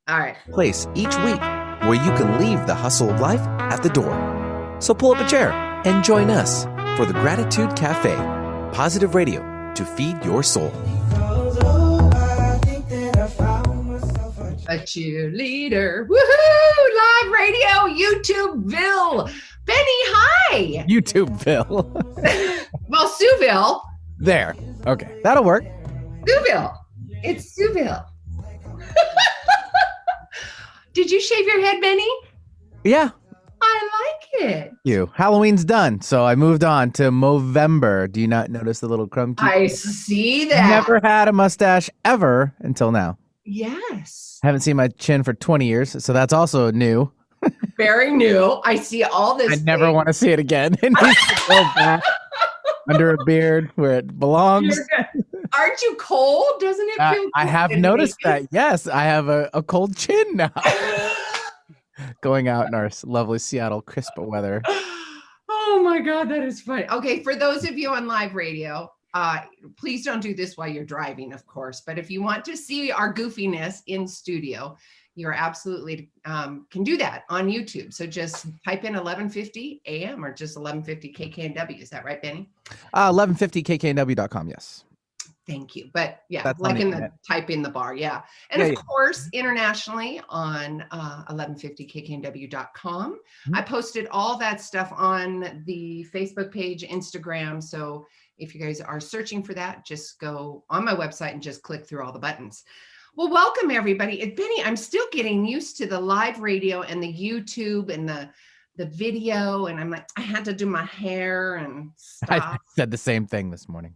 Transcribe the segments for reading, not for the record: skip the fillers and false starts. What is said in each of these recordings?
All right. Place each week where you can leave the hustle of life at the door. So pull up a chair and join us for the Gratitude Cafe, positive radio to feed your soul. A cheerleader. Woohoo! Live radio, YouTubeville. Benny, hi. YouTubeville. Well, Souville. There. Okay. That'll work. Souville. It's Souville. Did you shave your head, Benny? Yeah. I like it. Halloween's done, so I moved on to Movember. Do you not notice the little crumb? I see that. Never had a mustache ever until now. Yes. Haven't seen my chin for 20 years, so that's also new. Very new. I see all this. I never want to see it again. It needs to go back under a beard where it belongs. Aren't you cold? Doesn't it feel cold? I have noticed that. Yes, I have a cold chin now. Going out in our lovely Seattle crisp weather. Oh my God, that is funny. Okay, for those of you on live radio, please don't do this while you're driving, of course. But if you want to see our goofiness in studio, you're absolutely can do that on YouTube. So just type in 1150 AM or just 1150 KKNW. Is that right, Benny? 1150kknw.com, yes. Thank you. But yeah, That's like in the type in the bar. Yeah. And Yeah, of course, internationally on 1150kknw.com. Mm-hmm. I posted all that stuff on the Facebook page, Instagram. So if you guys are searching for that, just go on my website and just click through all the buttons. Well, welcome everybody. Benny, I'm still getting used to the live radio and the YouTube and the video. And I'm like, I had to do my hair and stuff. I said the same thing this morning.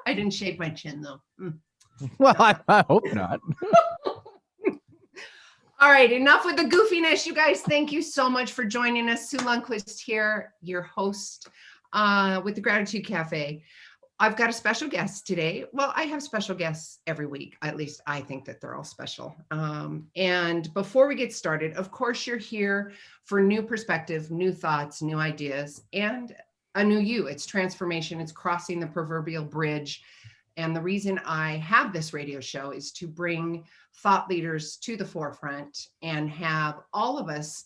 I didn't shave my chin though. Well, I hope not. All right, enough with the goofiness. You guys, thank you so much for joining us. Sue Lundquist here, your host with the Gratitude Cafe. I've got a special guest today. Well, I have special guests every week. At least I think that they're all special. And before we get started, of course, you're here for new perspective, new thoughts, new ideas, and a new you. It's transformation. It's crossing the proverbial bridge. And the reason I have this radio show is to bring thought leaders to the forefront and have all of us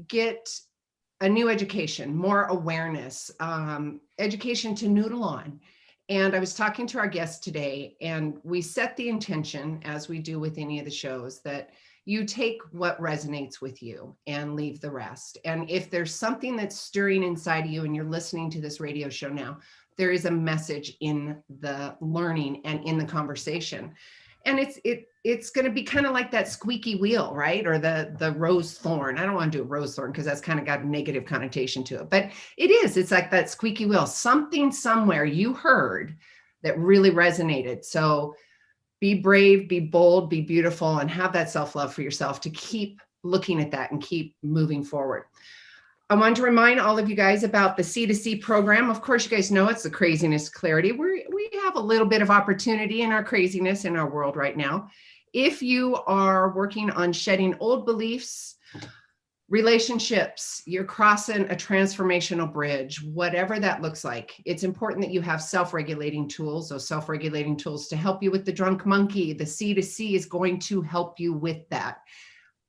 get a new education, more awareness, education to noodle on. And I was talking to our guest today, and we set the intention, as we do with any of the shows, that you take what resonates with you and leave the rest. And if there's something that's stirring inside of you and you're listening to this radio show now, there is a message in the learning and in the conversation. And it's going to be kind of like that squeaky wheel, right? Or the rose thorn. I don't want to do a rose thorn because that's kind of got a negative connotation to it. But it's like that squeaky wheel. Something somewhere you heard that really resonated. So be brave, be bold, be beautiful, and have that self-love for yourself to keep looking at that and keep moving forward. I want to remind all of you guys about the C2C program. Of course, you guys know it's the Craziness Clarity. We have a little bit of opportunity in our craziness in our world right now. If you are working on shedding old beliefs, relationships, you're crossing a transformational bridge, whatever that looks like, it's important that you have self-regulating tools, those self-regulating tools to help you with the drunk monkey. The C2C is going to help you with that.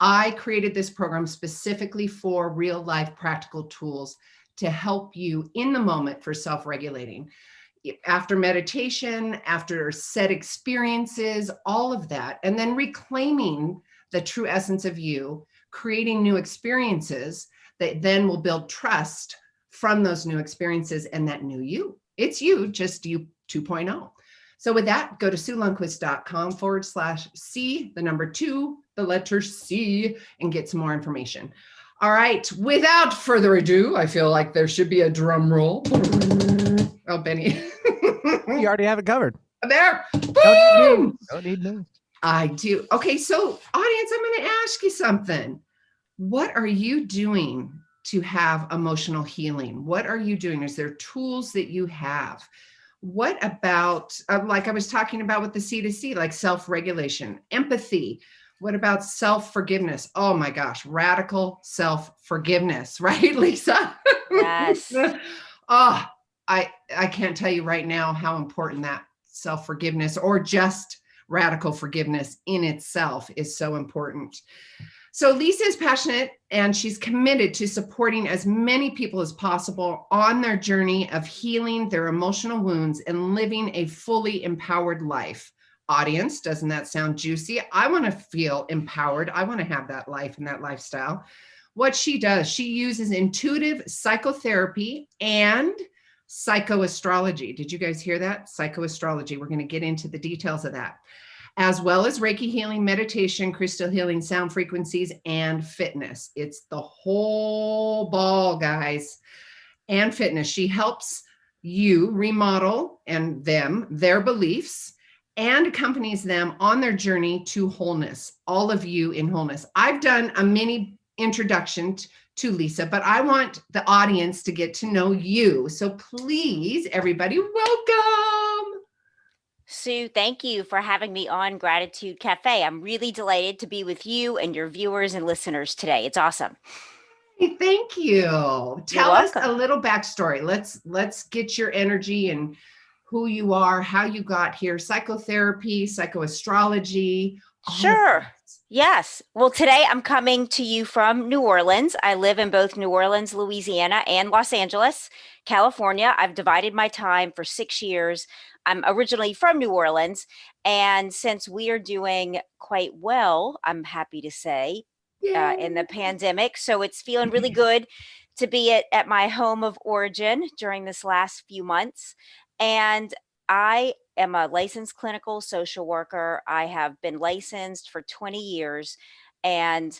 I created this program specifically for real life practical tools to help you in the moment for self-regulating. After meditation, after set experiences, all of that, and then reclaiming the true essence of you, creating new experiences that then will build trust from those new experiences and that new you. It's you, just you 2.0. So with that, go to SueLundquist.com/C, the number 2, the letter C, and get some more information. All right, without further ado, I feel like there should be a drum roll. Oh, Benny. You already have it covered. There. Boom! Don't need no. I do. Okay, so audience, I'm going to ask you something. What are you doing to have emotional healing? What are you doing? Is there tools that you have? What about, like I was talking about with the C2C, like self-regulation, empathy? What about self-forgiveness? Oh my gosh, radical self-forgiveness, right, Lisa? Yes. I can't tell you right now how important that self-forgiveness or just radical forgiveness in itself is so important. So Lisa is passionate and she's committed to supporting as many people as possible on their journey of healing their emotional wounds and living a fully empowered life. Audience, doesn't that sound juicy? I want to feel empowered. I want to have that life and that lifestyle. What she does, she uses intuitive psychotherapy and psychoastrology. Did you guys hear that? Psychoastrology. We're going to get into the details of that, as well as Reiki healing, meditation, crystal healing, sound frequencies, and fitness. It's the whole ball, guys. And fitness. She helps you remodel and them, their beliefs, and accompanies them on their journey to wholeness, all of you in wholeness. I've done a mini introduction to Lisa, but I want the audience to get to know you. So please, everybody, welcome. Sue, thank you for having me on Gratitude Cafe. I'm really delighted to be with you and your viewers and listeners today. It's awesome. Hey, thank you. Tell us a little backstory. Let's get your energy and who you are, how you got here, psychotherapy, psychoastrology. Sure. Yes. Well, today I'm coming to you from New Orleans. I live in both New Orleans, Louisiana, and Los Angeles, California. I've divided my time for 6 years. I'm originally from New Orleans. And since we are doing quite well, I'm happy to say, in the pandemic. So it's feeling really good to be at my home of origin during this last few months. And I am a licensed clinical social worker. I have been licensed for 20 years. And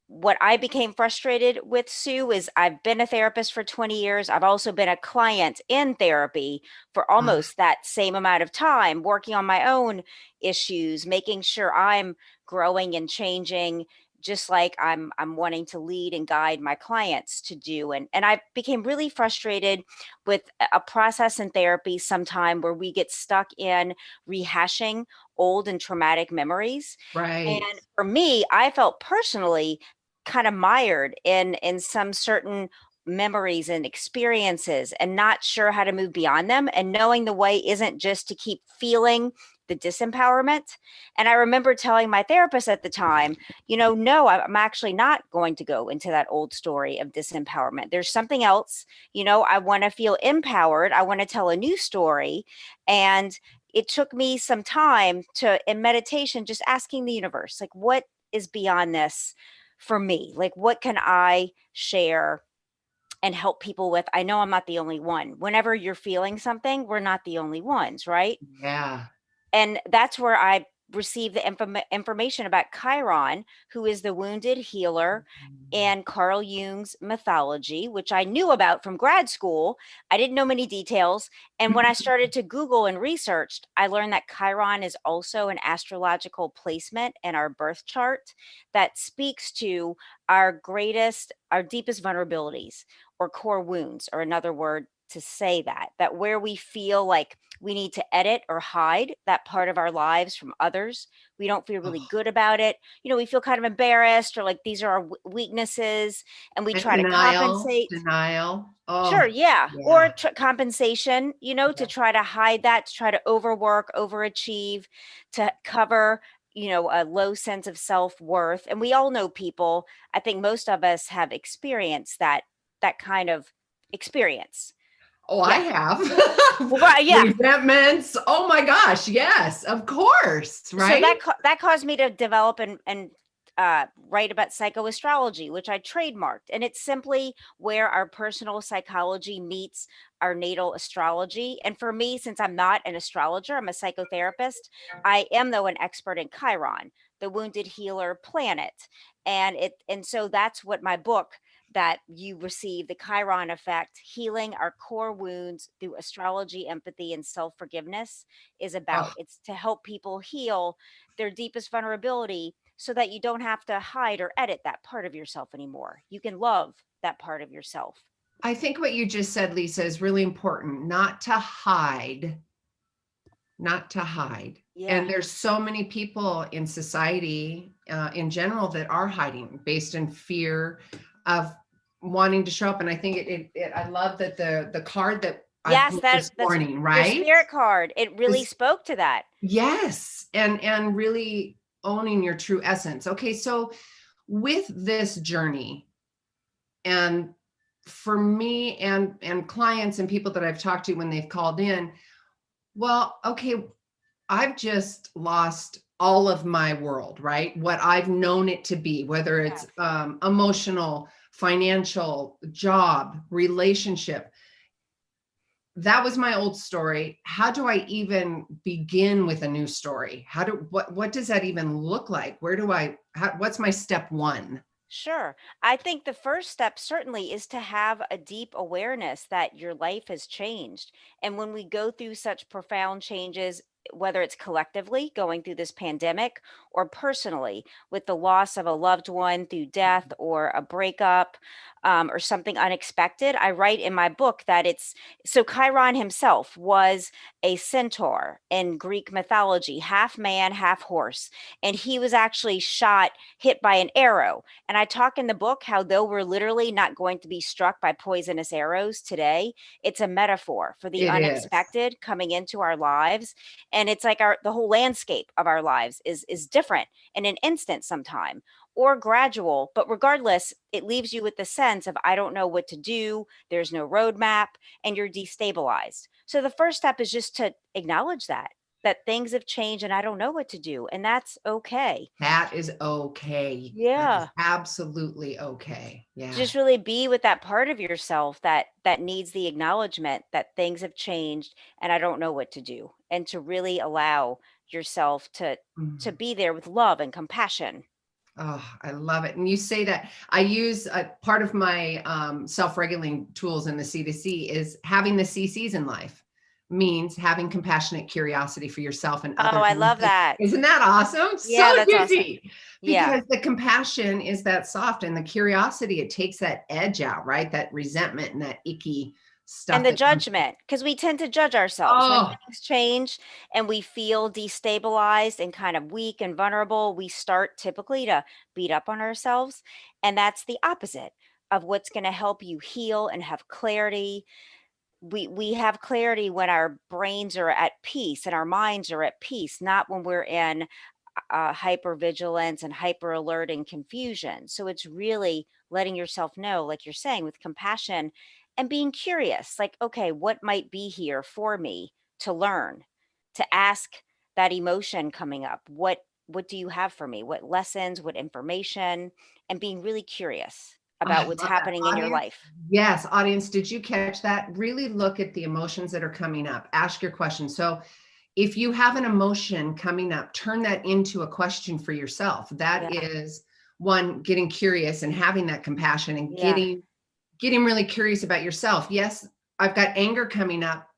what I became frustrated with, Sue, is I've been a therapist for 20 years. I've also been a client in therapy for almost that same amount of time, working on my own issues, making sure I'm growing and changing, just like I'm wanting to lead and guide my clients to do. And I became really frustrated with a process in therapy sometime where we get stuck in rehashing old and traumatic memories. Right. And for me, I felt personally kind of mired in some certain memories and experiences and not sure how to move beyond them, and knowing the way isn't just to keep feeling the disempowerment. And I remember telling my therapist at the time, no, I'm actually not going to go into that old story of disempowerment. There's something else. I want to feel empowered. I want to tell a new story. And it took me some time in meditation, just asking the universe, like, what is beyond this for me? Like, what can I share and help people with? I know I'm not the only one. Whenever you're feeling something, we're not the only ones, right? Yeah. And that's where I received the information about Chiron, who is the wounded healer in Carl Jung's mythology, which I knew about from grad school. I didn't know many details. And when I started to Google and researched, I learned that Chiron is also an astrological placement in our birth chart that speaks to our deepest vulnerabilities or core wounds, or another word to say that where we feel like we need to edit or hide that part of our lives from others. We don't feel really good about it. We feel kind of embarrassed, or like these are our weaknesses, and we try to compensate. Denial. Oh, sure. Yeah. Or compensation, to try to hide that, to try to overwork, overachieve, to cover, a low sense of self-worth. And we all know people, I think most of us have experienced that kind of experience. Oh, yeah. I have. Well, yeah. Resentments. Oh my gosh. Yes, of course. Right. So that caused me to develop and write about psychoastrology, which I trademarked. And it's simply where our personal psychology meets our natal astrology. And for me, since I'm not an astrologer, I'm a psychotherapist. I am, though, an expert in Chiron, the wounded healer planet. And so that's what my book that you receive, the Chiron Effect, healing our core wounds through astrology, empathy, and self-forgiveness, is about. It's to help people heal their deepest vulnerability so that you don't have to hide or edit that part of yourself anymore. You can love that part of yourself. I think what you just said, Lisa, is really important. Not to hide. Yeah. And there's so many people in society in general that are hiding based in fear of wanting to show up. And I think I love that the card that I Yes, pulled this that's morning, your right? spirit card. It really This- spoke to that. yes, and really owning your true essence. Okay, so with this journey, and for me and clients and people that I've talked to when they've called in, well, okay, I've just lost all of my world, right? What I've known it to be, whether it's Yes. emotional, financial, job, relationship. That was my old story. How do I even begin with a new story? What does that even look like? What's my step one? Sure. I think the first step certainly is to have a deep awareness that your life has changed. And when we go through such profound changes, whether it's collectively going through this pandemic or personally with the loss of a loved one through death or a breakup or something unexpected, I write in my book that it's so Chiron himself was a centaur in Greek mythology, half man, half horse. And he was actually hit by an arrow. And I talk in the book how though we're literally not going to be struck by poisonous arrows today, it's a metaphor for the It is. unexpected coming into our lives. And it's like the whole landscape of our lives is different in an instant sometime or gradual. But regardless, it leaves you with the sense of I don't know what to do, there's no roadmap, and you're destabilized. So the first step is just to acknowledge that things have changed and I don't know what to do. And that's okay. That is okay. That is Yeah. absolutely okay. Yeah. Just really be with that part of yourself that needs the acknowledgement that things have changed and I don't know what to do, and to really allow yourself to Mhm. be there with love and compassion. Oh, I love it. And you say that I use part of my self-regulating tools in the C2C is having the CCs in life means having compassionate curiosity for yourself and Oh, others. I And I love think, that. isn't that awesome? Yeah, So that's awesome. easy. Yeah. Because the compassion is that soft and the curiosity, it takes that edge out, right? That resentment and that icky And stuff the that comes. judgment, because we tend to judge ourselves when Oh, things change and we feel destabilized and kind of weak and vulnerable. We start typically to beat up on ourselves. And that's the opposite of what's going to help you heal and have clarity. We have clarity when our brains are at peace and our minds are at peace, not when we're in hypervigilance and hyper alert and confusion. So it's really letting yourself know, like you're saying, with compassion and being curious, like, okay, what might be here for me to learn, to ask that emotion coming up. What do you have for me? What lessons, what information, and being really curious oh, I about what's love that. happening in your Audience. life. Yes, audience, did you catch that? Really look at the emotions that are coming up. Ask your question. So if you have an emotion coming up, turn that into a question for yourself. That Yeah. is one, getting curious and having that compassion and Yeah. getting really curious about yourself. Yes, I've got anger coming up.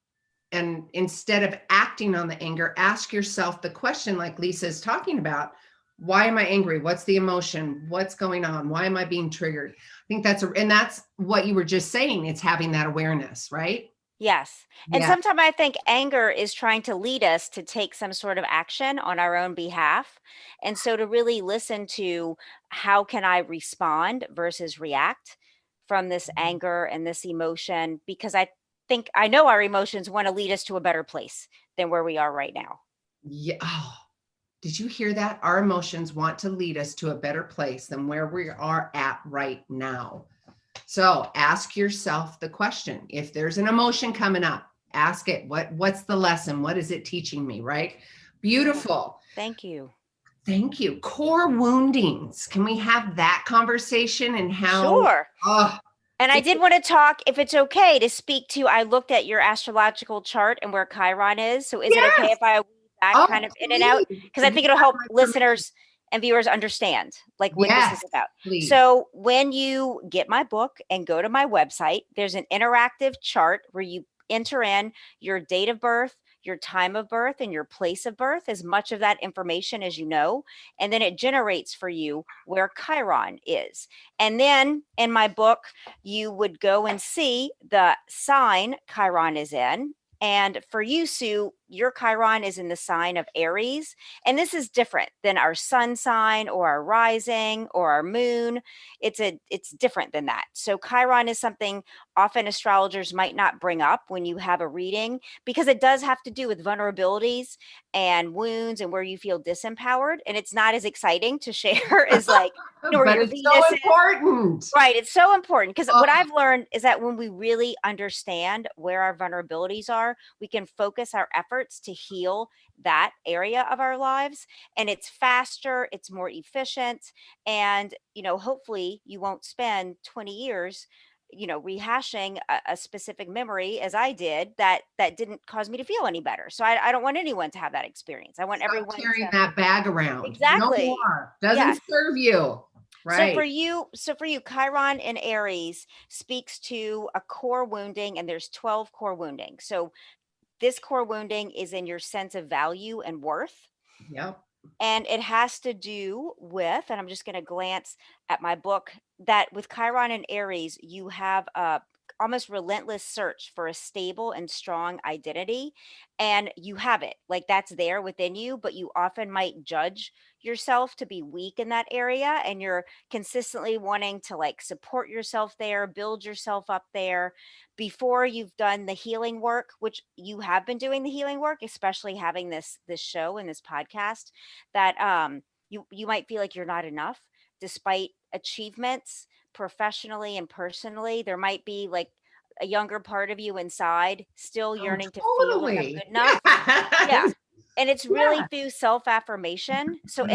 And instead of acting on the anger, ask yourself the question like Lisa is talking about. Why am I angry? What's the emotion? What's going on? Why am I being triggered? I think and that's what you were just saying. It's having that awareness, right? Yes. And Yeah. sometimes I think anger is trying to lead us to take some sort of action on our own behalf. And so to really listen to how can I respond versus react from this anger and this emotion, because I know our emotions want to lead us to a better place than where we are right now. Yeah. Oh, did you hear that? Our emotions want to lead us to a better place than where we are at right now. So ask yourself the question. If there's an emotion coming up, ask it, what's the lesson? What is it teaching me? Right? Yeah. Beautiful. Thank you. Thank you. Core woundings. Can we have that conversation and how, Sure. oh, And I did want to talk, if it's okay to speak to, I looked at your astrological chart and where Chiron is. So is it okay yes. if I weave that Oh, kind of in and out? please. Because I You think it'll have help my permission. listeners and viewers understand like what this Yes, is about. please. So when you get my book and go to my website, there's an interactive chart where you enter in your date of birth, your time of birth, and your place of birth, as much of that information as you know. And then it generates for you where Chiron is. And then in my book, you would go and see the sign Chiron is in. And for you, Sue, your Chiron is in the sign of Aries, and this is different than our sun sign or our rising or our moon. It's different than that. So Chiron is something often astrologers might not bring up when you have a reading, because it does have to do with vulnerabilities and wounds and where you feel disempowered, and it's not as exciting to share as like, where But your it's Venus so is. important. Right. It's so important, because what I've learned is that when we really understand where our vulnerabilities are, we can focus our efforts to heal that area of our lives. And it's faster, it's more efficient. And, hopefully you won't spend 20 years, rehashing a specific memory, as I did, that didn't cause me to feel any better. So I don't want anyone to have that experience. I want Stop everyone carrying to. that bag around. No Exactly. more. Yes. Doesn't serve you. Right. So for you, Chiron in Aries speaks to a core wounding, and there's 12 core wounding. So this core wounding is in your sense of value and worth. Yep. And it has to do with, and I'm just going to glance at my book, that with Chiron and Aries, you have a almost relentless search for a stable and strong identity. And you have it, like that's there within you, but you often might judge yourself to be weak in that area. And you're consistently wanting to like support yourself there, build yourself up there before you've done the healing work, which you have been doing the healing work, especially having this show and this podcast, that you might feel like you're not enough despite achievements professionally and personally. There might be like a younger part of you inside still yearning to feel like I'm Totally. good enough. Yeah. Yes. And it's really through self-affirmation. So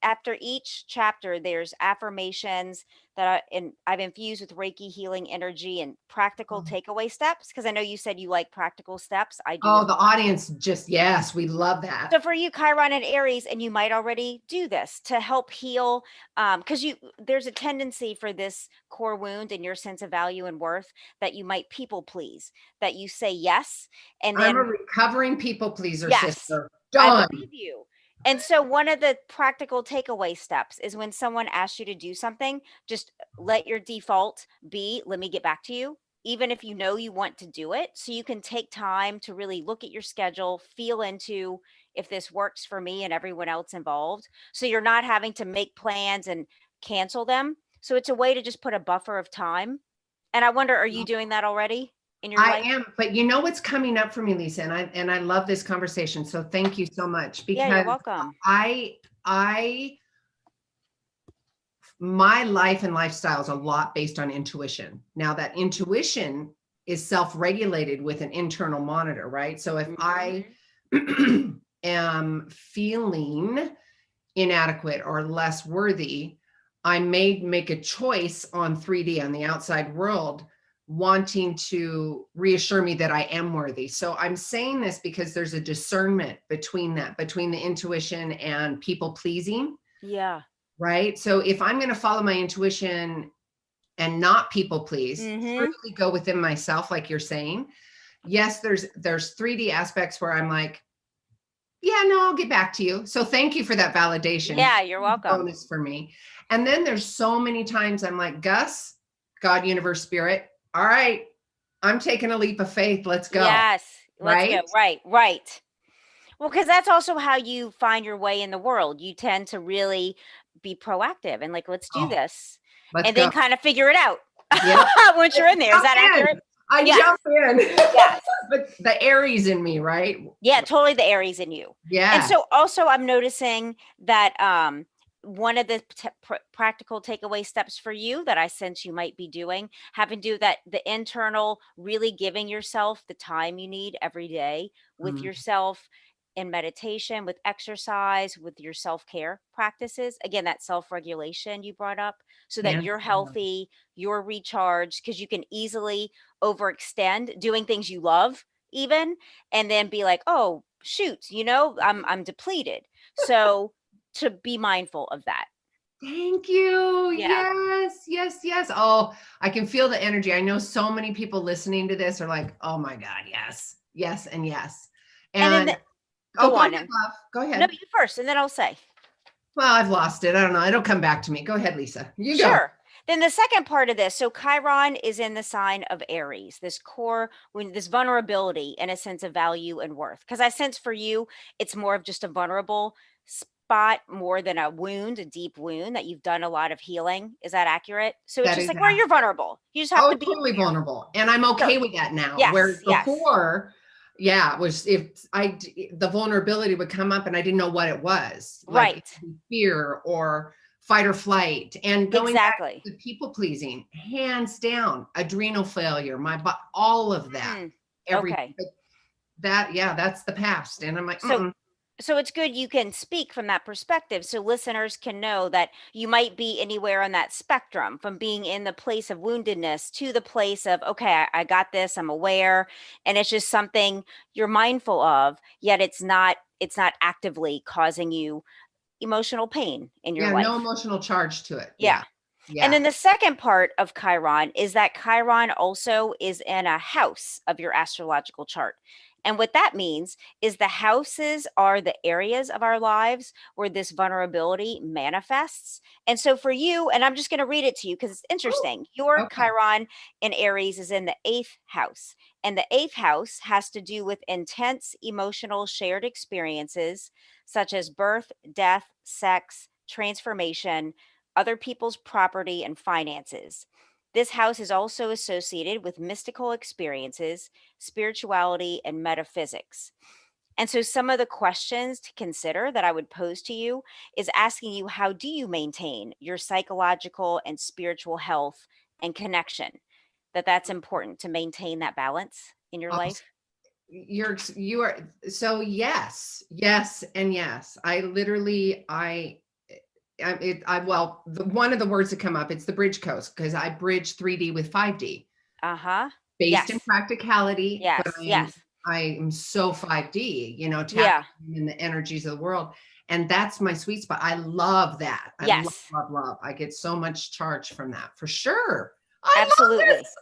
after each chapter, there's affirmations and I've infused with Reiki healing energy and practical takeaway steps. Cause I know you said you like practical steps. I do. Oh, the audience yes, we love that. So for you, Chiron and Aries, and you might already do this to help heal, because there's a tendency for this core wound in your sense of value and worth that you might people please, that you say yes, and then I'm a recovering people pleaser, yes, sister. I Done. believe you. And so one of the practical takeaway steps is when someone asks you to do something, just let your default be, let me get back to you, even if you know you want to do it. So you can take time to really look at your schedule, feel into if this works for me and everyone else involved. So you're not having to make plans and cancel them. So it's a way to just put a buffer of time. And I wonder, are you doing that already in your life? I am, but you know what's coming up for me, Lisa, and I love this conversation. So thank you so much, because Yeah, you're welcome. My life and lifestyle is a lot based on intuition. Now that intuition is self-regulated with an internal monitor, right? So if I am feeling inadequate or less worthy, I may make a choice on 3D, on the outside world, wanting to reassure me that I am worthy. So I'm saying this because there's a discernment between the intuition and people pleasing. Yeah. Right. So if I'm going to follow my intuition and not people please, truly go within myself, like you're saying, yes, there's 3D aspects where I'm like, yeah, no, I'll get back to you. So thank you for that validation. Yeah, you're welcome. Bonus for me. And then there's so many times I'm like, Gus, God, universe, spirit. All right, I'm taking a leap of faith. Let's go. Yes. Let's go. Right. Well, because that's also how you find your way in the world. You tend to really be proactive and like, let's do this. And then kind of figure it out. Yep. Once you're in there. Is that accurate? I jump in. Yes. But the Aries in me, right? Yeah, totally the Aries in you. Yeah. And so also I'm noticing that one of the practical takeaway steps for you that I sense you might be doing, having to do that, the internal, really giving yourself the time you need every day with yourself, in meditation, with exercise, with your self-care practices. Again, that self-regulation you brought up, so that you're healthy, you're recharged, because you can easily overextend doing things you love even, and then be like, oh shoot, I'm depleted. So to be mindful of that. Thank you. Yeah. Yes. Oh, I can feel the energy. I know so many people listening to this are like, oh my God, yes, and yes. And go on. Go ahead. No, you first, and then I'll say. Well, I've lost it. I don't know. It'll come back to me. Go ahead, Lisa. You go. Sure. Then the second part of this, so Chiron is in the sign of Aries, this core, when this vulnerability and a sense of value and worth. Because I sense for you, it's more of just a vulnerable spot more than a wound, a deep wound that you've done a lot of healing. Is that accurate? So it's That just is like where you're vulnerable. You just have Oh, to be totally aware. vulnerable. And I'm okay Sure. with that now. Yes, Where before, yeah, it was if the vulnerability would come up and I didn't know what it was, like Right. fear or fight or flight. And going back Exactly. to people pleasing, hands down, adrenal failure, all of that, everything. Okay. That, yeah, that's the past. And I'm like, So it's good you can speak from that perspective so listeners can know that you might be anywhere on that spectrum from being in the place of woundedness to the place of, okay, I got this, I'm aware, and it's just something you're mindful of, yet it's not actively causing you emotional pain in your yeah, no life. emotional charge to it. Yeah. Yeah. And then the second part of Chiron is that Chiron also is in a house of your astrological chart. And what that means is the houses are the areas of our lives where this vulnerability manifests. And so for you, and I'm just going to read it to you because it's interesting, your Okay. Chiron in Aries is in the 8th house. And the 8th house has to do with intense emotional shared experiences such as birth, death, sex, transformation, other people's property, and finances. This house is also associated with mystical experiences, spirituality, and metaphysics. And so, some of the questions to consider that I would pose to you is asking you, how do you maintain your psychological and spiritual health and connection? That's important to maintain that balance in your Oh, life. you are so yes, and yes. I literally, well, one of the words that come up, it's the bridge coast because I bridge 3D with 5D. Based in Yes. practicality, but Yes. I am so 5D, tapping in the energies of the world. And that's my sweet spot. I love that. I Yes. love. I get so much charge from that for sure. Absolutely. Love this.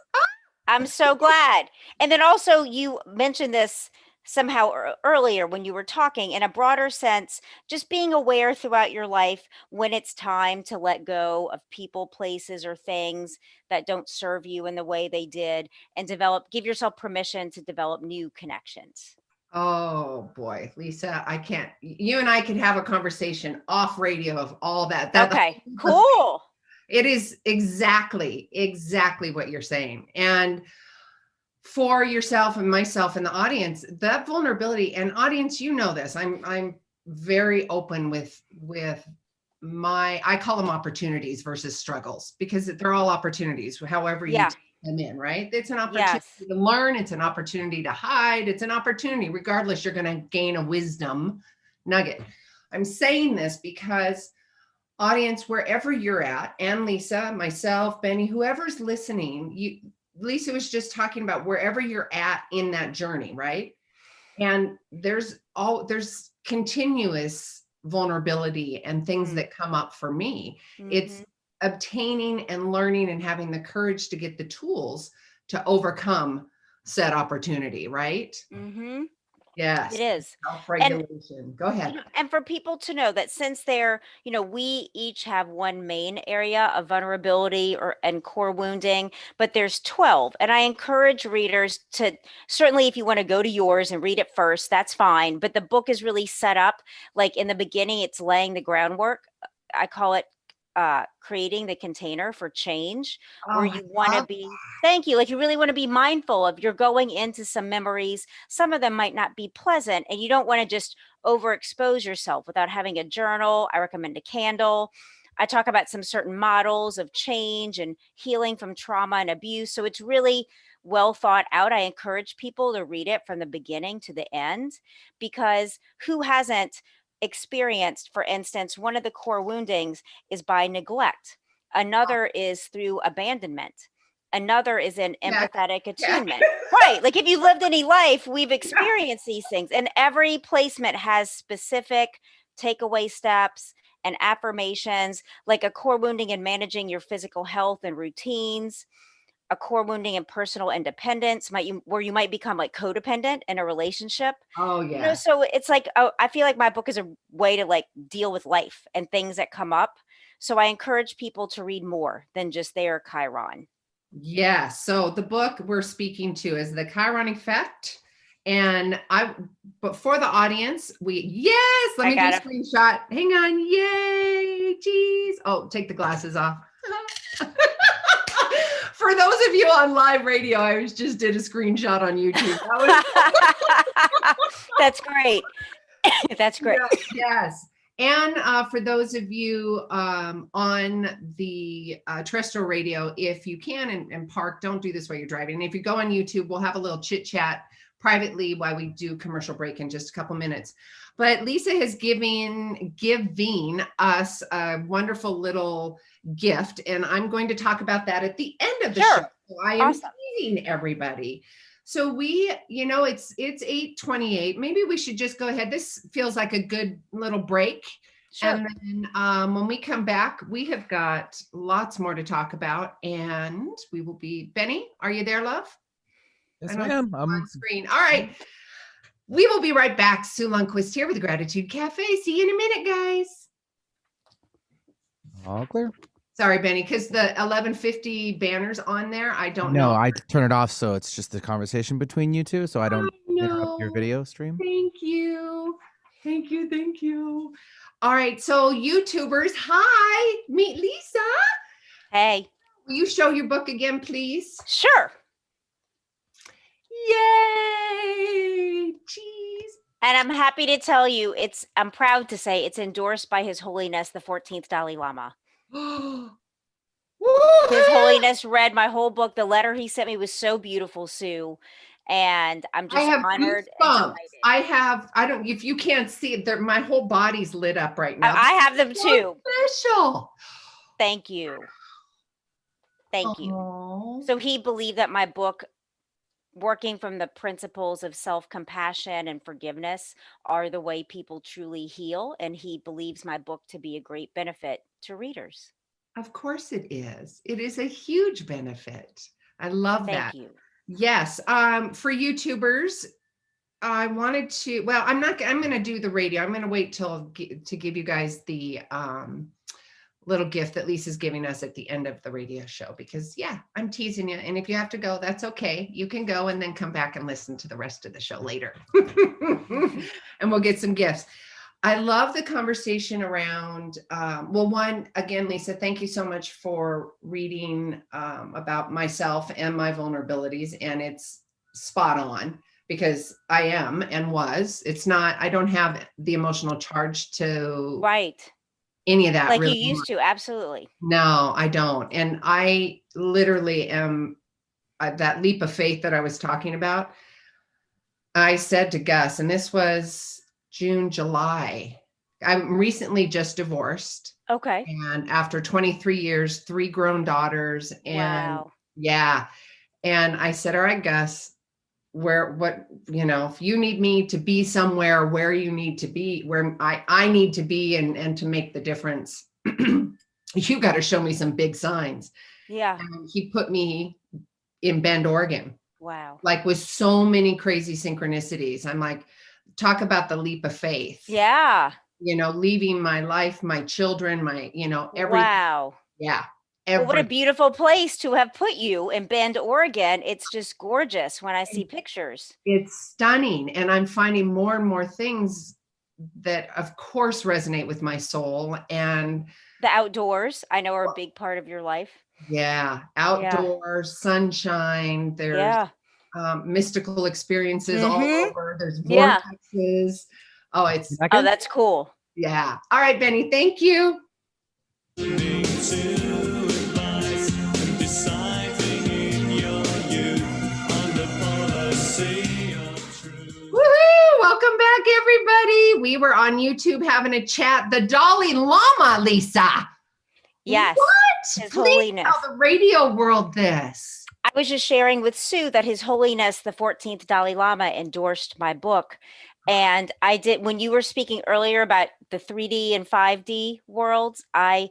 I'm so glad. And then also, you mentioned this somehow earlier when you were talking in a broader sense, just being aware throughout your life when it's time to let go of people, places, or things that don't serve you in the way they did and give yourself permission to develop new connections. Oh boy, Lisa, I can't. You and I could have a conversation off radio of all that. Okay, cool. It is exactly what you're saying. And for yourself and myself and the audience, that vulnerability, and audience, this. I'm very open with I call them opportunities versus struggles because they're all opportunities, however you take them in, right? It's an opportunity to learn, it's an opportunity to hide, it's an opportunity, regardless, you're going to gain a wisdom nugget. I'm saying this because audience, wherever you're at, and Lisa, myself, Benny, whoever's listening, Lisa was just talking about wherever you're at in that journey, right? And there's continuous vulnerability and things that come up for me. It's obtaining and learning and having the courage to get the tools to overcome said opportunity, right? Yes. It is. Self-regulation. Go ahead. And for people to know that since we each have one main area of vulnerability and core wounding, but there's 12. And I encourage readers to, certainly if you want to go to yours and read it first, that's fine. But the book is really set up, like in the beginning, it's laying the groundwork. I call it creating the container for change, where you want to be, thank you, like you really want to be mindful of, you're going into some memories. Some of them might not be pleasant, and you don't want to just overexpose yourself without having a journal. I recommend a candle. I talk about some certain models of change and healing from trauma and abuse. So it's really well thought out. I encourage people to read it from the beginning to the end, because who hasn't experienced, for instance, one of the core woundings is by neglect. Another is through abandonment. Another is in empathetic attunement. Right. Like if you lived any life, we've experienced these things. And every placement has specific takeaway steps and affirmations, like a core wounding in managing your physical health and routines, a core wounding in personal independence, where you might become like codependent in a relationship. Oh yeah. So it's like, I feel like my book is a way to like deal with life and things that come up. So I encourage people to read more than just their Chiron. Yes. So the book we're speaking to is The Chiron Effect. But for the audience, let me do a screenshot. Hang on. Yay. Geez. Oh, take the glasses off. For those of you on live radio, I just did a screenshot on YouTube. That's great. That's great. Yes. And for those of you on the terrestrial radio, if you can and park, don't do this while you're driving. And if you go on YouTube, we'll have a little chit chat privately while we do commercial break in just a couple minutes. But Lisa has giving us a wonderful little gift, and I'm going to talk about that at the end of the show. So I am teasing everybody. So it's 8:28. Maybe we should just go ahead. This feels like a good little break. Sure. And then when we come back, we have got lots more to talk about, and we will be. Benny, are you there, love? Yes, ma'am. I'm on screen. All right. We will be right back. Sue Lundquist here with the Gratitude Cafe. See you in a minute, guys. All clear. Sorry, Benny, because the 1150 banner's on there. I don't know. No, I turn it off, so it's just a conversation between you two, so I don't interrupt your video stream. Thank you. Thank you. Thank you. All right. So YouTubers, hi. Meet Lisa. Hey. Will you show your book again, please? Sure. Yay. Jeez. And I'm happy to tell you, I'm proud to say it's endorsed by His Holiness, the 14th Dalai Lama. His Holiness read my whole book. The letter he sent me was so beautiful, Sue. And I'm just honored. If you can't see it, my whole body's lit up right now. I have them too. Special. Thank you. Thank you. So he believed that my book, working from the principles of self-compassion and forgiveness, are the way people truly heal. And he believes my book to be a great benefit to readers. Of course it is. It is a huge benefit. I love that. Thank you. Yes. For YouTubers, I wanted to, I'm going to do the radio. I'm going to wait to give you guys the little gift that Lisa's giving us at the end of the radio show, because I'm teasing you. And if you have to go, that's okay. You can go and then come back and listen to the rest of the show later. And we'll get some gifts. I love the conversation around, one, again, Lisa, thank you so much for reading about myself and my vulnerabilities. And it's spot on, because I am and was. It's not, I don't have the emotional charge to any of that. Like really you used to, absolutely. No, I don't. And I literally am, that leap of faith that I was talking about. I said to Gus, and this was June, July. I'm recently just divorced. Okay. And after 23 years, 3 grown daughters. And and I said, all right, Gus, if you need me to be somewhere where you need to be, where I need to be and to make the difference, you got to show me some big signs. Yeah. And he put me in Bend, Oregon. Wow. Like with so many crazy synchronicities. I'm like, talk about the leap of faith. Yeah. Leaving my life, my children, everything. Wow. Yeah. Well, what a beautiful place to have put you in Bend, Oregon. It's just gorgeous when I see pictures. It's stunning. And I'm finding more and more things that of course resonate with my soul. And the outdoors, I know, are a big part of your life. Yeah. Outdoors, sunshine. There's mystical experiences all over. There's vortexes. Oh, that's cool. Yeah. All right, Benny. Thank you. Woohoo! Welcome back, everybody. We were on YouTube having a chat. The Dalai Lama, Lisa. Yes. What? His Please Holiness. tell the radio world this. I was just sharing with Sue that His Holiness, the 14th Dalai Lama, endorsed my book. And I did, when you were speaking earlier about the 3D and 5D worlds, I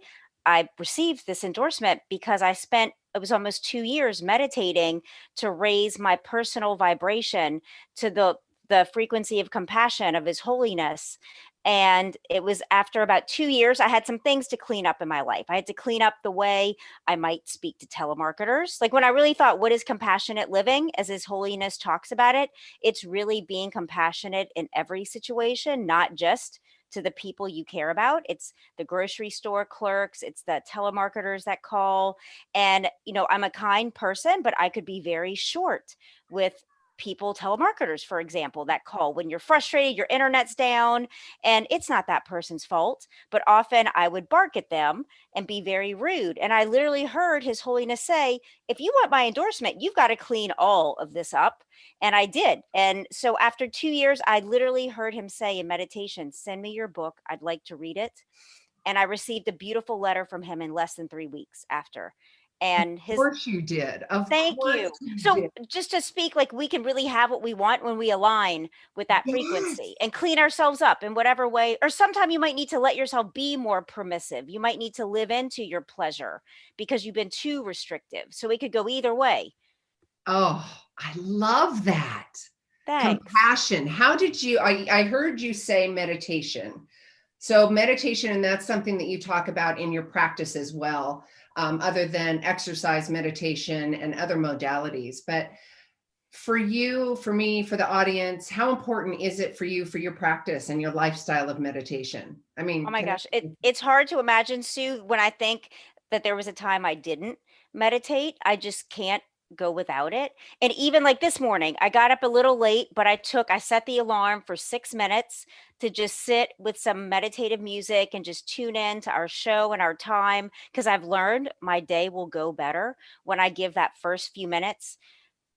received this endorsement because it was almost 2 years meditating to raise my personal vibration to the the frequency of compassion of His Holiness. And it was after about 2 years, I had some things to clean up in my life. I had to clean up the way I might speak to telemarketers. Like when I really thought, what is compassionate living, as His Holiness talks about it? It's really being compassionate in every situation, not just to the people you care about. It's the grocery store clerks, it's the telemarketers that call. And, I'm a kind person, but I could be very short with people, telemarketers, for example, that call when you're frustrated, your internet's down, and it's not that person's fault. But often I would bark at them and be very rude. And I literally heard His Holiness say, if you want my endorsement, you've got to clean all of this up. And I did. And so after 2 years, I literally heard him say in meditation, send me your book. I'd like to read it. And I received a beautiful letter from him in less than 3 weeks after. And Of course you did. Of thank course you. you So did. just to speak, like we can really have what we want when we align with that frequency and clean ourselves up in whatever way. Or sometimes you might need to let yourself be more permissive. You might need to live into your pleasure because you've been too restrictive. So it could go either way. Oh, I love that. Thanks. Compassion. How did you, I heard you say meditation. So meditation, and that's something that you talk about in your practice as well, other than exercise, meditation, and other modalities. But for you, for me, for the audience, how important is it for you, for your practice and your lifestyle of meditation? I mean, Oh my gosh, it's hard to imagine, Sue, when I think that there was a time I didn't meditate. I just can't go without it. And even like this morning, I got up a little late, but I set the alarm for 6 minutes to just sit with some meditative music and just tune in to our show and our time. Because I've learned my day will go better when I give that first few minutes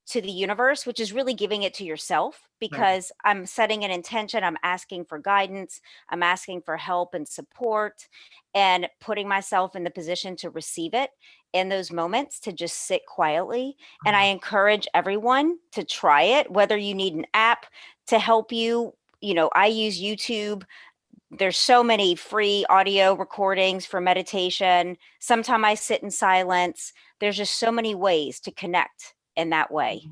to the universe, which is really giving it to yourself, because I'm setting an intention. I'm asking for guidance. I'm asking for help and support, and putting myself in the position to receive it in those moments, to just sit quietly. And I encourage everyone to try it, whether you need an app to help you. I use YouTube. There's so many free audio recordings for meditation. Sometimes I sit in silence. There's just so many ways to connect in that way.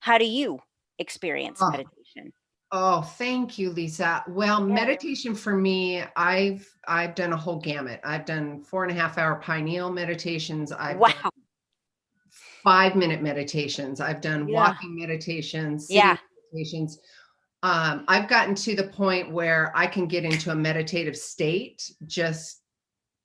How do you experience meditation? Oh, thank you, Lisa. Well, meditation for me, I've done a whole gamut. I've done 4.5-hour pineal meditations. I've done 5-minute meditations. I've done walking meditations, sitting meditations. I've gotten to the point where I can get into a meditative state, just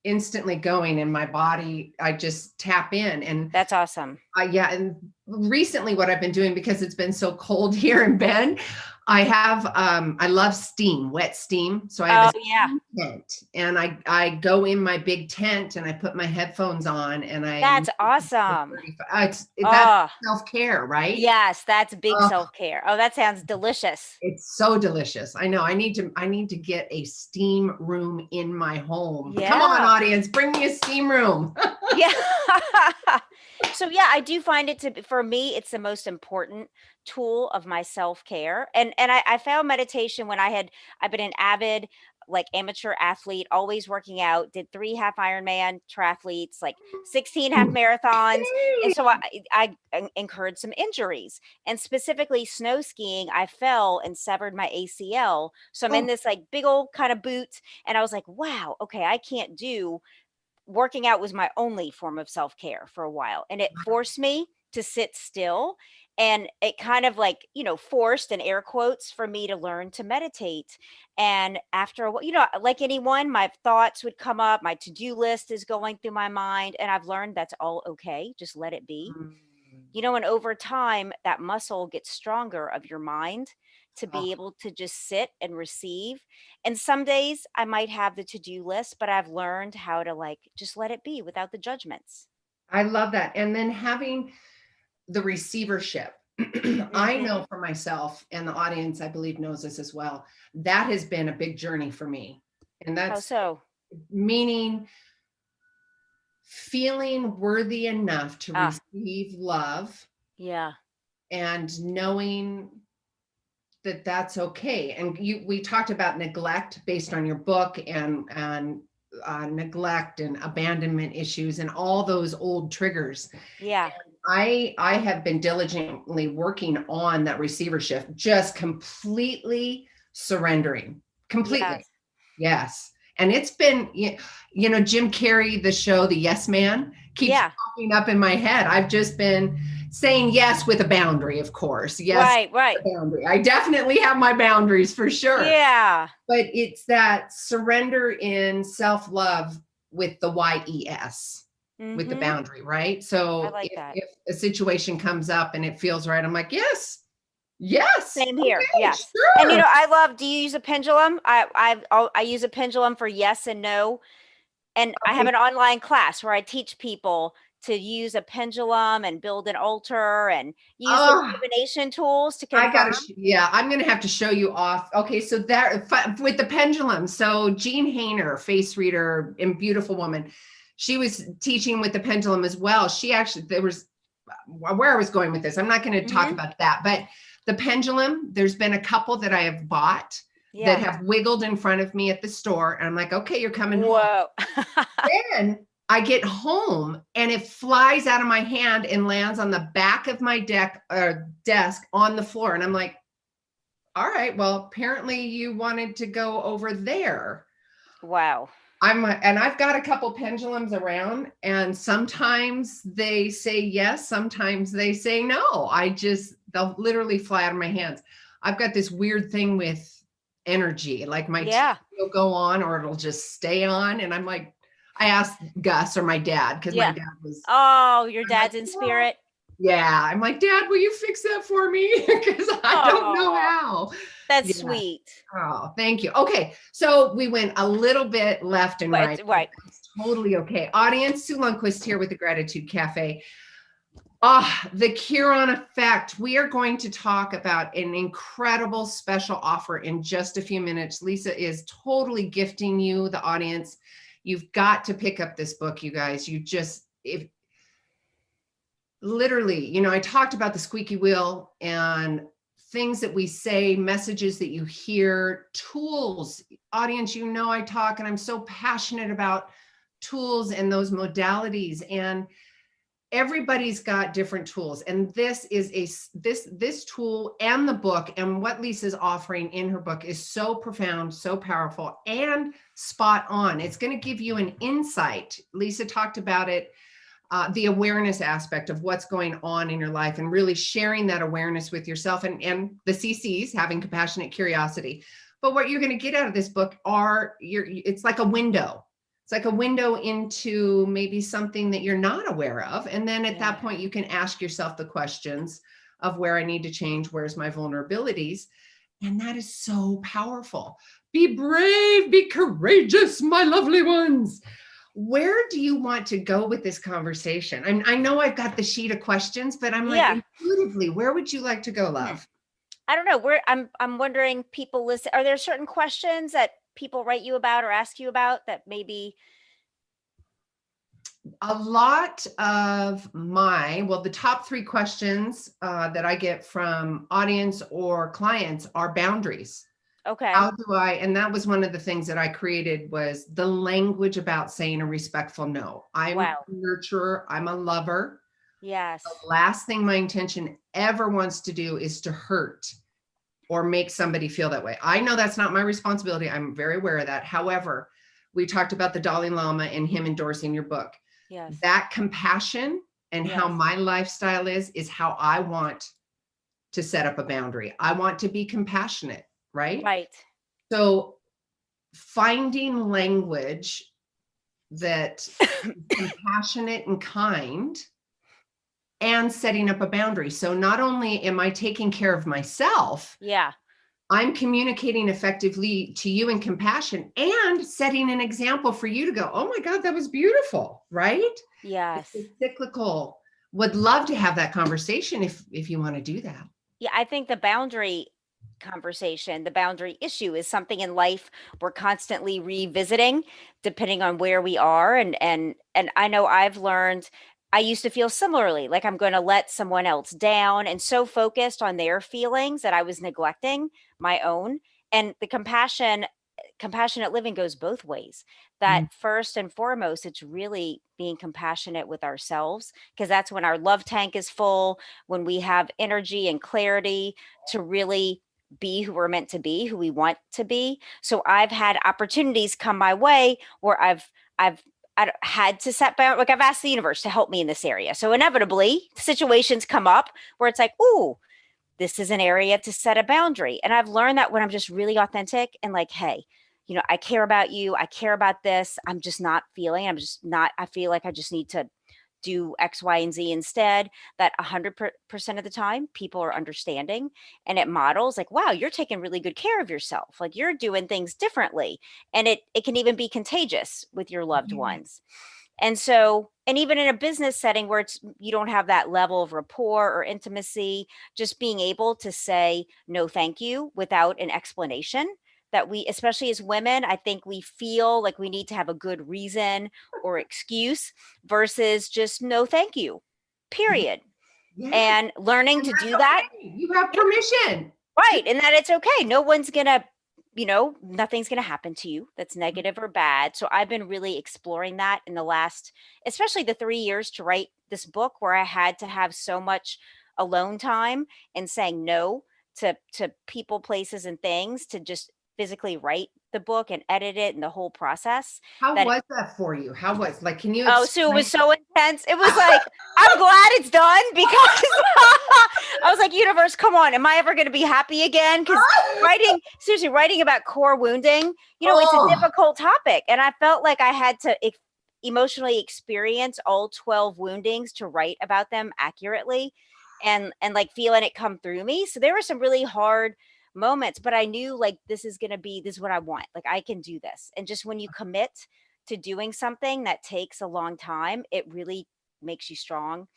instantly going in my body. I just tap in, and that's awesome. And recently what I've been doing, because it's been so cold here in Bend, I love steam, wet steam. So I have a tent, and I go in my big tent and I put my headphones on, and that's awesome. That's self-care, right? Yes, that's big self-care. Oh, that sounds delicious. It's so delicious. I know. I need to get a steam room in my home. Come on, audience, bring me a steam room. So I do find it for me, it's the most important tool of my self-care. And I found meditation when I've been an avid amateur athlete, always working out, did 3 half Ironman triathletes, 16 half marathons. And so I incurred some injuries, and specifically snow skiing. I fell and severed my ACL. So I'm in this big old kind of boot. And I was like, wow, okay, I can't do working out. Was my only form of self-care for a while, and it forced me to sit still, and it kind of forced, in air quotes, for me to learn to meditate. And after a while, like anyone, my thoughts would come up, my to-do list is going through my mind, and I've learned that's all okay, just let it be. And over time, that muscle gets stronger of your mind to be able to just sit and receive. And some days I might have the to-do list, but I've learned how to just let it be without the judgments. I love that. And then having the receivership. I know for myself, and the audience, I believe, knows this as well. That has been a big journey for me. And that's meaning feeling worthy enough to receive love. And knowing that that's okay. And we talked about neglect based on your book, and neglect and abandonment issues and all those old triggers. Yeah. I have been diligently working on that receivership, just completely surrendering, completely. Yes. Yes. And it's been, Jim Carrey, the show, The Yes Man, keeps popping up in my head. I've just been saying yes with a boundary, of course. Yes. Right. Boundary. I definitely have my boundaries for sure. Yeah. But it's that surrender in self-love with the YES. With the boundary, right? So I like that. if a situation comes up and it feels right, I'm like, yes. Same here. Okay, yes. sure. And I love, do you use a pendulum? I use a pendulum for yes and no. And I have an online class where I teach people to use a pendulum and build an altar and use the divination tools to confirm. I'm going to have to show you off. Okay. So that with the pendulum. So Jean Hainer, face reader and beautiful woman, she was teaching with the pendulum as well. There was where I was going with this. I'm not going to talk about that, but the pendulum, there's been a couple that I have bought that have wiggled in front of me at the store. And I'm like, okay, you're coming home. Then I get home and it flies out of my hand and lands on the back of my desk on the floor. And I'm like, all right, well, apparently you wanted to go over there. Wow. And I've got a couple pendulums around, and sometimes they say yes, sometimes they say no. They'll literally fly out of my hands. I've got this weird thing with energy, like my teeth will go on or it'll just stay on. And I'm like, I asked Gus or my dad, because my dad was. Oh, your dad's in spirit? Yeah. I'm like, Dad, will you fix that for me? Because I don't know how. That's sweet. Oh, thank you. Okay. So we went a little bit left and right. It's totally okay. Audience, Sue Lundquist here with the Gratitude Cafe. The Chiron Effect. We are going to talk about an incredible special offer in just a few minutes. Lisa is totally gifting you, the audience. You've got to pick up this book, you guys. Literally, I talked about the squeaky wheel and things that we say, messages that you hear, tools. Audience, I talk and I'm so passionate about tools and those modalities, and everybody's got different tools. And this is this tool and the book and what Lisa's offering in her book is so profound, so powerful, and spot on. It's going to give you an insight. Lisa talked about it. The awareness aspect of what's going on in your life and really sharing that awareness with yourself and the CCs, having compassionate curiosity. But what you're going to get out of this book it's like a window. It's like a window into maybe something that you're not aware of. And then at that point, you can ask yourself the questions of where I need to change, where's my vulnerabilities. And that is so powerful. Be brave, be courageous, my lovely ones. Where do you want to go with this conversation? I know I've got the sheet of questions, but I'm like, intuitively, where would you like to go, love? I don't know. I'm wondering, people listen. Are there certain questions that people write you about or ask you about that maybe? A lot of the top 3 questions that I get from audience or clients are boundaries. Okay. How do and that was one of the things that I created, was the language about saying a respectful no. I'm a nurturer. I'm a lover. Yes. The last thing my intention ever wants to do is to hurt or make somebody feel that way. I know that's not my responsibility. I'm very aware of that. However, we talked about the Dalai Lama and him endorsing your book. Yes. That compassion and how my lifestyle is how I want to set up a boundary. I want to be compassionate. Right. So finding language that is compassionate and kind and setting up a boundary. So not only am I taking care of myself, I'm communicating effectively to you in compassion and setting an example for you to go, oh my God, that was beautiful. Right. Yes. It's cyclical. Would love to have that conversation if you want to do that. Yeah. I think the boundary conversation, the boundary issue, is something in life we're constantly revisiting depending on where we are. And I know I've learned, I used to feel similarly, like I'm going to let someone else down, and so focused on their feelings that I was neglecting my own. And the compassionate living goes both ways. that first and foremost, it's really being compassionate with ourselves, because that's when our love tank is full, when we have energy and clarity to really be who we're meant to be, who we want to be. So I've had opportunities come my way where I had to set boundaries. Like I've asked the universe to help me in this area. So inevitably situations come up where it's like, ooh, this is an area to set a boundary. And I've learned that when I'm just really authentic and like, hey, I care about you. I care about this. I'm just not feeling, I feel like I just need to do X, Y, and Z instead, that 100% of the time people are understanding, and it models like, wow, you're taking really good care of yourself. Like you're doing things differently. And it can even be contagious with your loved ones. And so, and even in a business setting where you don't have that level of rapport or intimacy, just being able to say no, thank you without an explanation, that we, especially as women, I think we feel like we need to have a good reason or excuse versus just no, thank you, period. And learning to do that. You have permission. Right. And that it's okay. No one's going to, nothing's going to happen to you that's negative or bad. So I've been really exploring that in the last, especially the 3 years to write this book, where I had to have so much alone time and saying no to people, places, and things, to just physically write the book and edit it and the whole process. How was that for you? How was, like, can you explain? So it was so intense. It was like, I'm glad it's done, because I was like, universe, come on. Am I ever going to be happy again? Because writing about core wounding, it's a difficult topic. And I felt like I had to emotionally experience all 12 woundings to write about them accurately and like feeling it come through me. So there were some really hard moments, but I knew like, this is what I want. Like I can do this. And just when you commit to doing something that takes a long time, it really makes you strong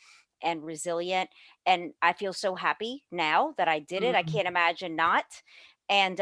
and resilient. And I feel so happy now that I did it. I can't imagine not. And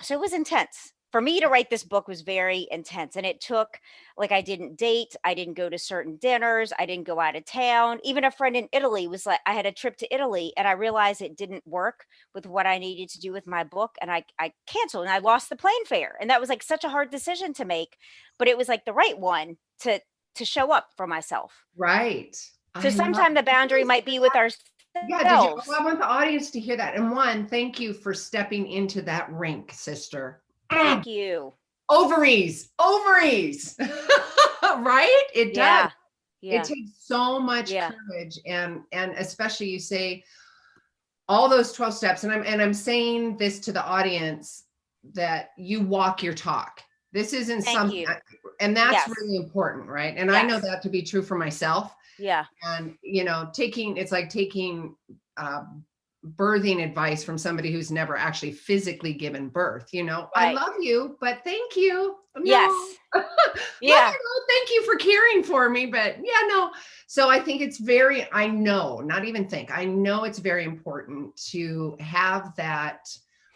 so it was intense. For me to write this book was very intense, and it took, like, I didn't date, I didn't go to certain dinners, I didn't go out of town. Even a friend in Italy was like, I had a trip to Italy and I realized it didn't work with what I needed to do with my book, and I canceled, and I lost the plane fare. And that was like such a hard decision to make, but it was like the right one to show up for myself. Right. So sometimes the boundary might be with ourselves. Yeah, I want the audience to hear that. And one, thank you for stepping into that rink, sister. Thank you. Ovaries, right? It does. Yeah. It takes so much courage, and especially you say all those 12 steps. And I'm saying this to the audience, that you walk your talk. This isn't something, and that's really important, right? And I know that to be true for myself. Yeah. And it's like taking birthing advice from somebody who's never actually physically given birth. Right. I love you, but thank you. No. Yes. Yeah. Thank you for caring for me, but no. So I think it's I know it's very important to have that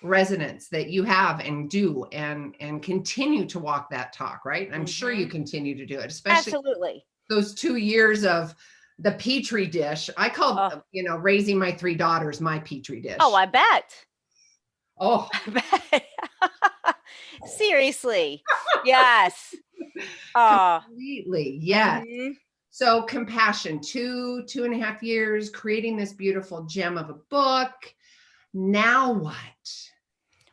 resonance that you have and do, and continue to walk that talk, right? I'm sure you continue to do it, especially absolutely those 2 years of the petri dish. I call, raising my 3 daughters my petri dish. Oh, I bet. Oh, I bet. Seriously. Yes. Completely. Yes. Mm-hmm. So compassion, 2.5 years, creating this beautiful gem of a book. Now what?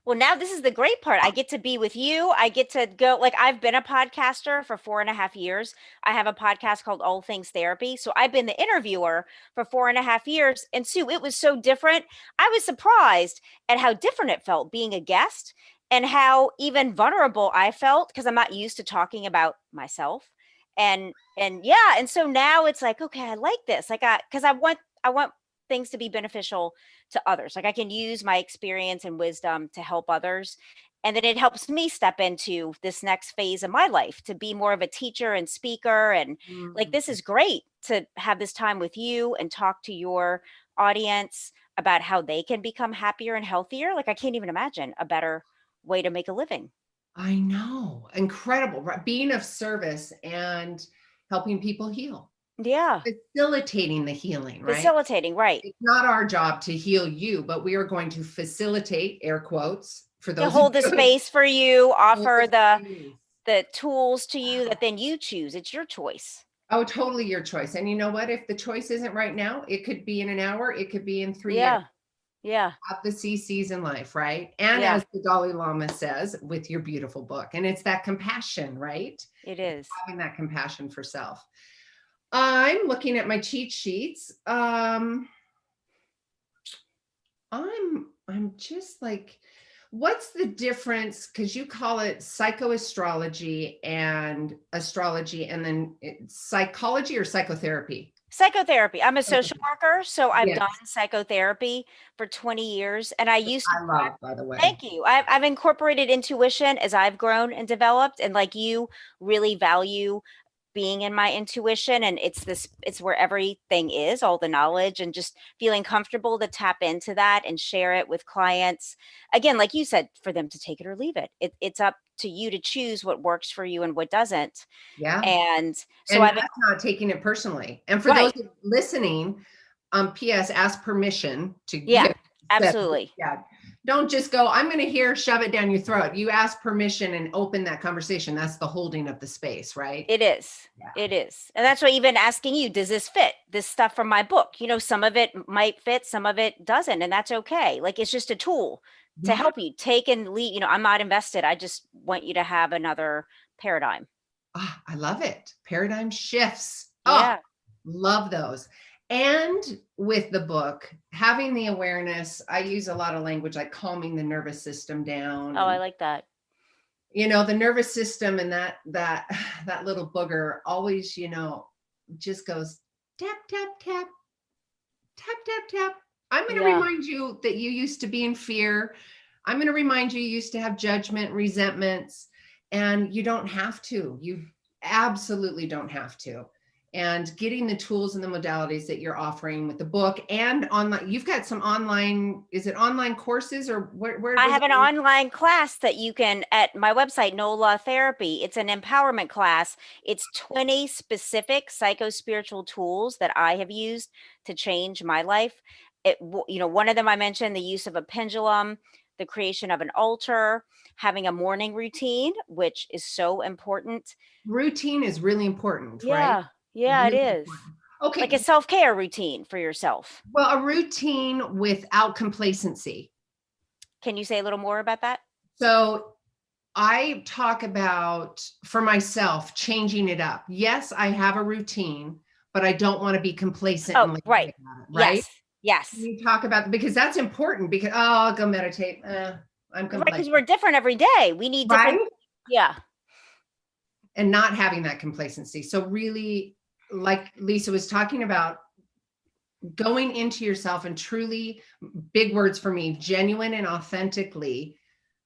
Well, now this is the great part. I get to be with you. I get to go, like, I've been a podcaster for 4.5 years. I have a podcast called All Things Therapy. So I've been the interviewer for 4.5 years. And Sue, it was so different. I was surprised at how different it felt being a guest, and how even vulnerable I felt, because I'm not used to talking about myself. And so now it's like, okay, I like this. Like, because I want things to be beneficial to others. Like I can use my experience and wisdom to help others. And then it helps me step into this next phase of my life to be more of a teacher and speaker. And like, this is great to have this time with you and talk to your audience about how they can become happier and healthier. Like I can't even imagine a better way to make a living. I know. Incredible. Right? Being of service and helping people heal. Yeah. Facilitating the healing, right? Facilitating, right. It's not our job to heal you, but we are going to facilitate, air quotes, for those to hold the space for you, offer the the tools to you that then you choose. It's your choice. Oh, totally your choice. And you know what? If the choice isn't right now, it could be in an hour, it could be in 3 years. Yeah. At the CCs in life, right? And Yeah. as the Dalai Lama says with your beautiful book, and it's that compassion, right? It is. Having that compassion for self. I'm looking at my cheat sheets. I'm just like, what's the difference? Because you call it psychoastrology and astrology, and then psychology or psychotherapy? Psychotherapy. I'm a social worker, so I've Yes. done psychotherapy for 20 years, and I used to. I love, by the way. Thank you. I've incorporated intuition as I've grown and developed, and like you, really value being in my intuition, and it's where everything is, all the knowledge, and just feeling comfortable to tap into that and share it with clients. Again, like you said, for them to take it or leave it. It's up to you to choose what works for you and what doesn't. Yeah. And so and I've that's not taking it personally. And for Right. those listening, PS, ask permission to Yeah, give. absolutely. Yeah. Don't just go, I'm going to hear, shove it down your throat. You ask permission and open that conversation. That's the holding of the space, right? It is. Yeah. It is. And that's why even asking you, does this fit? This stuff from my book, some of it might fit, some of it doesn't. And that's okay. Like, it's just a tool to Yeah. help you take and lead. I'm not invested. I just want you to have another paradigm. Oh, I love it. Paradigm shifts. Yeah. Oh, love those. And with the book, having the awareness, I use a lot of language like calming the nervous system down. Oh, I like that. The nervous system and that little booger always, just goes tap, tap, tap, tap, tap, tap. I'm going to remind you that you used to be in fear. I'm going to remind you used to have judgment, resentments, and you don't have to. You absolutely don't have to. And getting the tools and the modalities that you're offering with the book and online, you've got some online, is it online courses or where? I have an online class that you can at my website, NOLA Therapy. It's an empowerment class. It's 20 specific psycho-spiritual tools that I have used to change my life. One of them I mentioned, the use of a pendulum, the creation of an altar, having a morning routine, which is so important. Routine is really important, right? Yeah, really it is. Important. Okay. Like a self-care routine for yourself. Well, a routine without complacency. Can you say a little more about that? So I talk about, for myself, changing it up. Yes, I have a routine, but I don't want to be complacent. Oh, right. Right? Yes. You talk about, because that's important, because, I'll go meditate. I'm complacent. Right, because we're different every day. We need different. Right? Yeah. And not having that complacency. So really, like Lisa was talking about, going into yourself and truly, big words for me, genuine and authentically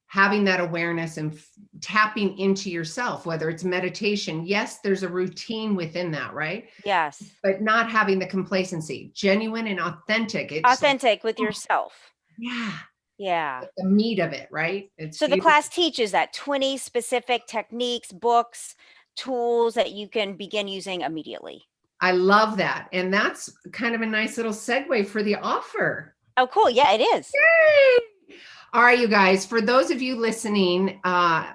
having that awareness and tapping into yourself, whether it's meditation. Yes, there's a routine within that, right? Yes. But not having the complacency, genuine and authentic. It's authentic with yourself. Yeah. Yeah. The meat of it, right? So the class teaches that 20 specific techniques, books, tools that you can begin using immediately. I love that. And that's kind of a nice little segue for the offer. Oh, cool. Yeah, it is. Yay! All right, you guys, for those of you listening,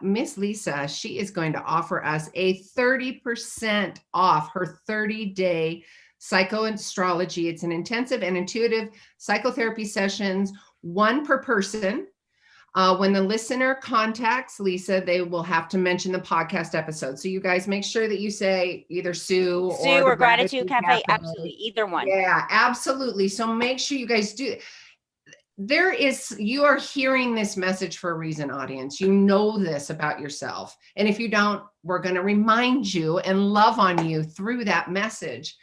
Miss Lisa, she is going to offer us a 30% off her 30-day psychoastrology. It's an intensive and intuitive psychotherapy sessions, one per person. When the listener contacts Lisa, they will have to mention the podcast episode. So you guys make sure that you say either Sue or Gratitude Cafe. Absolutely. Either one. Yeah, absolutely. So make sure you guys do. You are hearing this message for a reason, audience. You know this about yourself. And if you don't, we're going to remind you and love on you through that message.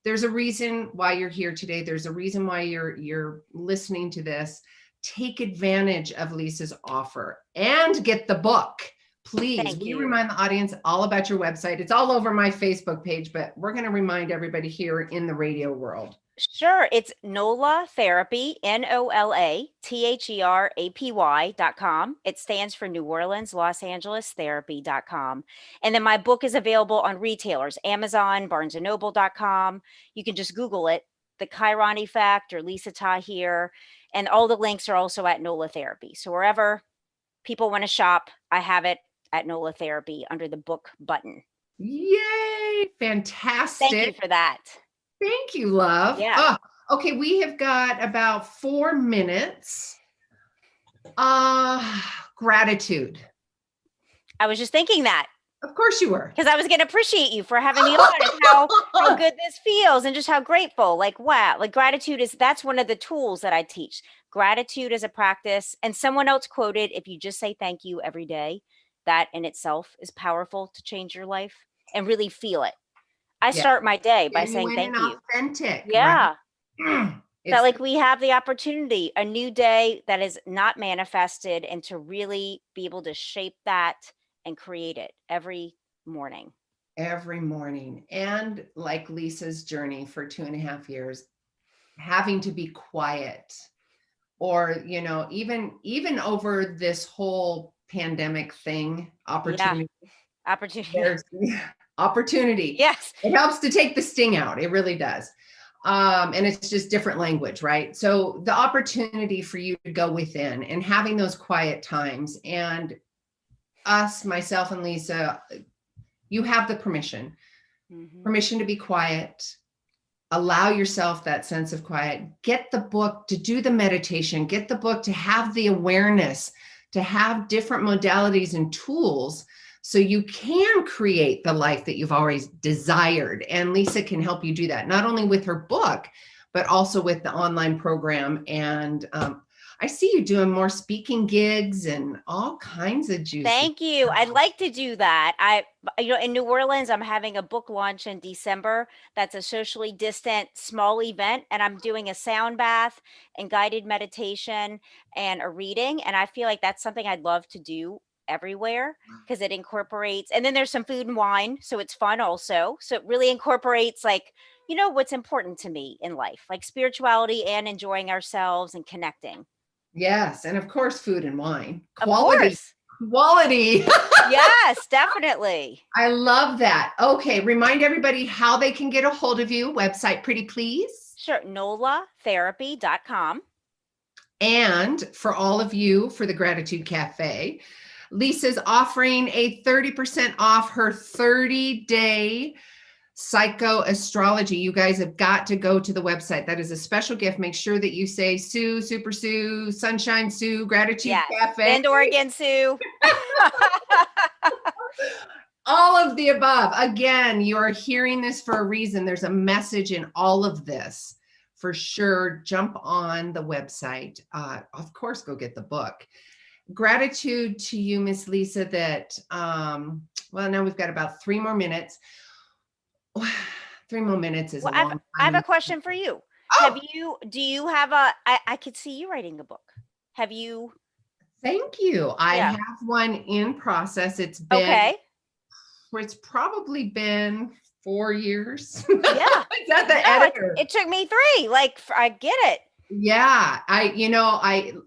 There's a reason why you're here today. There's a reason why you're listening to this. Take advantage of Lisa's offer and get the book. Please, we remind the audience all about your website. It's all over my Facebook page, but we're going to remind everybody here in the radio world. Sure. It's NOLA Therapy, NOLATHERAPY.com. It stands for New Orleans, Los Angeles Therapy.com. And then my book is available on retailers, Amazon, BarnesandNoble.com. You can just Google it, The Chiron Effect or Lisa Tahir. And all the links are also at NOLA Therapy. So wherever people want to shop, I have it at NOLA Therapy under the book button. Yay! Fantastic. Thank you for that. Thank you, love. Yeah. Okay, we have got about 4 minutes. Gratitude. I was just thinking that. Of course you were. Because I was going to appreciate you for having me on and how good this feels and just how grateful. Like, wow. Like gratitude that's one of the tools that I teach. Gratitude is a practice. And someone else quoted, if you just say thank you every day, that in itself is powerful to change your life and really feel it. I start my day by saying thank you. Authentic. Yeah. Right? That like we have the opportunity, a new day that is not manifested, and to really be able to shape that and create it every morning. Every morning. And like Lisa's journey for 2.5 years, having to be quiet, or, you know, even over this whole pandemic thing, opportunity. Opportunity. Yes. It helps to take the sting out. It really does. And it's just different language, right? So the opportunity for you to go within and having those quiet times, and myself and Lisa, you have the permission to be quiet, allow yourself that sense of quiet, get the book to do the meditation, get the book to have the awareness, to have different modalities and tools so you can create the life that you've always desired. And Lisa can help you do that, not only with her book, but also with the online program. And I see you doing more speaking gigs and all kinds of juicy. Thank you. I'd like to do that. In New Orleans, I'm having a book launch in December. That's a socially distant, small event. And I'm doing a sound bath and guided meditation and a reading. And I feel like that's something I'd love to do everywhere because it incorporates, and then there's some food and wine. So it's fun also. So it really incorporates like, you know, what's important to me in life, like spirituality and enjoying ourselves and connecting. Yes. And of course, food and wine. Quality. Yes, definitely. I love that. Okay. Remind everybody how they can get a hold of you. Website, pretty please. Sure. NOLAtherapy.com. And for all of you, for the Gratitude Cafe, Lisa's offering a 30% off her 30-day Astrology. You guys have got to go to the website. That is a special gift. Make sure that you say Sue, Super Sue, Sunshine Sue, Gratitude Cafe. Bend, Oregon Sue. All of the above. Again, you are hearing this for a reason. There's a message in all of this. For sure, jump on the website. Of course, go get the book. Gratitude to you, Miss Lisa, that, well, now we've got about 3 more minutes. 3 more minutes is a long time. I have a question for you. Do you have I could see you writing a book. Have you? Thank you. I have one in process. It's been, it's probably been 4 years. Yeah. Is that the editor? It took me 3. Like, I get it. Yeah.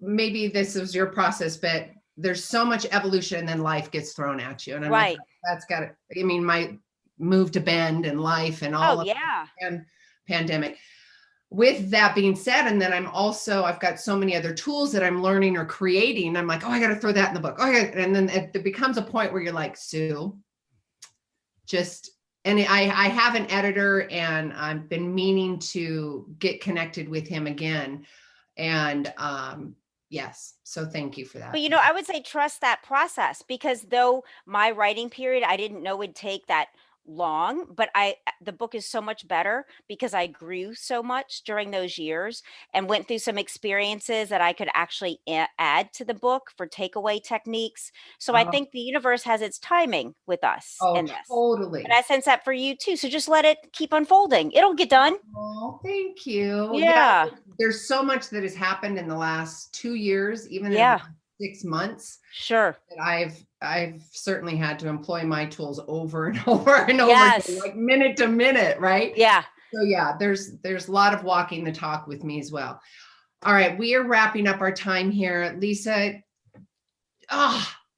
Maybe this is your process, but there's so much evolution and then life gets thrown at you. And I'm like, that's got it. I mean, my move to Bend and life and all and pandemic. With that being said, and then I've got so many other tools that I'm learning or creating. I'm like, I got to throw that in the book. And then it becomes a point where you're like, Sue, and I have an editor and I've been meaning to get connected with him again. And yes, so thank you for that. But, I would say trust that process, because though my writing period, I didn't know would take that long, but the book is so much better because I grew so much during those years and went through some experiences that I could actually add to the book for takeaway techniques. So I think the universe has its timing with us in this. Totally. And I sense that for you too. So just let it keep unfolding. It'll get done. Oh, thank you. Yeah. There's so much that has happened in the last 2 years, even in the last 6 months. Sure. That I've certainly had to employ my tools over and over and over, again, like minute to minute, right? Yeah. So yeah, there's a lot of walking the talk with me as well. All right, we are wrapping up our time here. Lisa,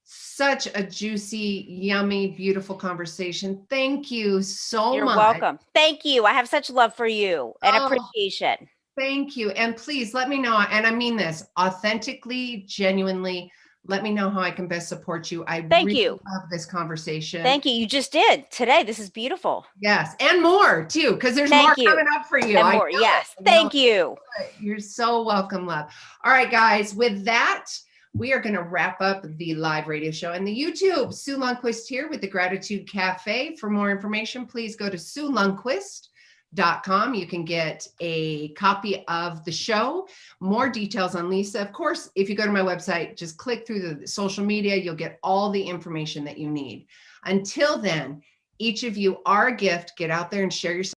such a juicy, yummy, beautiful conversation. Thank you so much. You're welcome. Thank you. I have such love for you and appreciation. Thank you. And please let me know, and I mean this authentically, genuinely, Let me know how I can best support you. I Thank really you. love this conversation. Thank you. You just did today. This is beautiful. Yes, and more too, because there's Thank more you. coming up for you. And I more. know Yes. it. I know Thank you. it. You're so welcome, love. All right, guys, with that, we are going to wrap up the live radio show and the YouTube. Sue Lundquist here with the Gratitude Cafe. For more information, please go to SueLundquist.com. You can get a copy of the show, more details on Lisa. Of course, if you go to my website, just click through the social media, you'll get all the information that you need. Until then, each of you are a gift. Get out there and share yourself.